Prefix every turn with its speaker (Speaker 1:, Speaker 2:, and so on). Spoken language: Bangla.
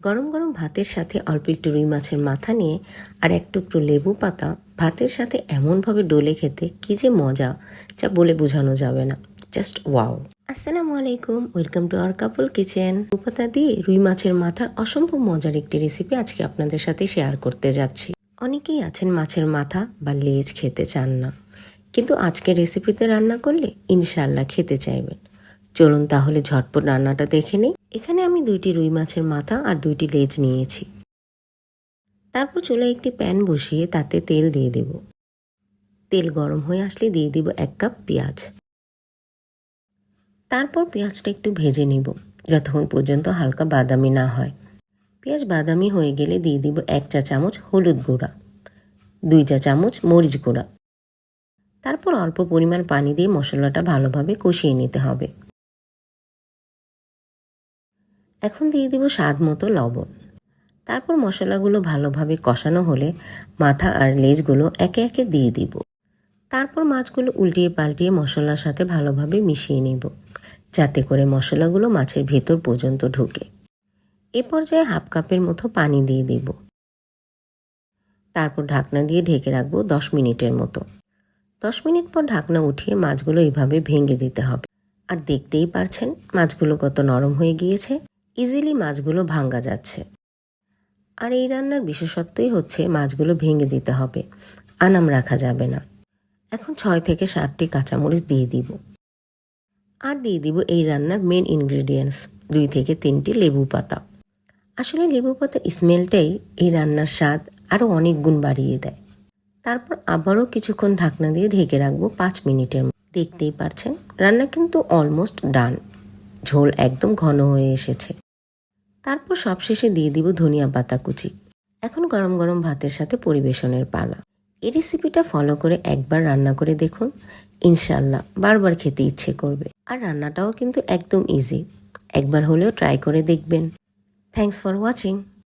Speaker 1: গরম গরম ভাতের সাথে অল্প একটু রুই মাছের মাথা নিয়ে আর এক টুকরো লেবু পাতা ভাতের সাথে এমনভাবে ডলে খেতে কি যে মজা, যা বলে বোঝানো যাবে না। Just wow. আসসালামু আলাইকুম, welcome to our couple kitchen. লেবু পাতা দিয়ে রুই মাছের মাথার অসম্ভব মজার একটি রেসিপি আজকে আপনাদের সাথে শেয়ার করতে যাচ্ছি। অনেকেই আছেন মাছের মাথা বা লেজ খেতে চান না, কিন্তু আজকের রেসিপিতে রান্না করলে ইনশাল্লাহ খেতে চাইবেন। চলুন তাহলে ঝটপট রান্নাটা দেখে নিই। এখানে আমি 2টি রুই মাছের মাথা আর 2টি লেজ নিয়েছি। তারপর চুলায় একটি প্যান বসিয়ে তাতে তেল দিয়ে দেব। তেল গরম হয়ে আসলে দিয়ে দিব 1 কাপ পেঁয়াজ। তারপর পেঁয়াজটা একটু ভেজে নিব যতক্ষণ পর্যন্ত হালকা বাদামি না হয়। পেঁয়াজ বাদামি হয়ে গেলে দিয়ে দিব 1 চা চামচ হলুদ গুঁড়া, 2 চা চামচ মরিচ গুঁড়া। তারপর অল্প পরিমাণ পানি দিয়ে মশলাটা ভালোভাবে কষিয়ে নিতে হবে। এখন দিয়ে দিব স্বাদ মতো লবণ। তারপর মশলাগুলো ভালোভাবে কষানো হলে মাথা আর লেজগুলো একে একে দিয়ে দিব। তারপর মাছগুলো উল্টিয়ে পাল্টিয়ে মশলার সাথে ভালোভাবে মিশিয়ে নিব, যাতে করে মশলাগুলো মাছের ভেতর পর্যন্ত ঢোকে। এ পর্যায়ে 1/2 কাপের মতো পানি দিয়ে দিব। তারপর ঢাকনা দিয়ে ঢেকে রাখবো 10 মিনিটের মতো। 10 মিনিট পর ঢাকনা উঠিয়ে মাছগুলো এইভাবে ভেঙে দিতে হবে। আর দেখতেই পারছেন মাছগুলো কত নরম হয়ে গিয়েছে, ইজিলি মাছগুলো ভাঙা যাচ্ছে। আর এই রান্নার বিশেষত্বই হচ্ছে মাছগুলো ভেঙে দিতে হবে, আনাম রাখা যাবে না। এখন 6 থেকে 7টি কাঁচামরিচ দিয়ে দিব। আর দিয়ে দিব এই রান্নার মেন ইনগ্রেডিয়েন্টস 2 থেকে 3টি লেবু পাতা। আসলে লেবু পাতার স্মেলটাই এই রান্নার স্বাদ আরও অনেক গুণ বাড়িয়ে দেয়। তারপর আবারও কিছুক্ষণ ঢাকনা দিয়ে ঢেকে রাখবো 5 মিনিটের মতো। দেখতেই পারছেন রান্না কিন্তু অলমোস্ট ডান, ঝোল একদম ঘন হয়ে এসেছে। তারপর সবশেষে দিয়ে দিব ধনিয়া পাতা কুচি। এখন গরম গরম ভাতের সাথে পরিবেশনের পালা। এই রেসিপিটা ফলো করে একবার রান্না করে দেখুন, ইনশাল্লাহ বারবার খেতে ইচ্ছে করবে। আর রান্নাটাও কিন্তু একদম ইজি, একবার হলেও ট্রাই করে দেখবেন। Thanks for watching.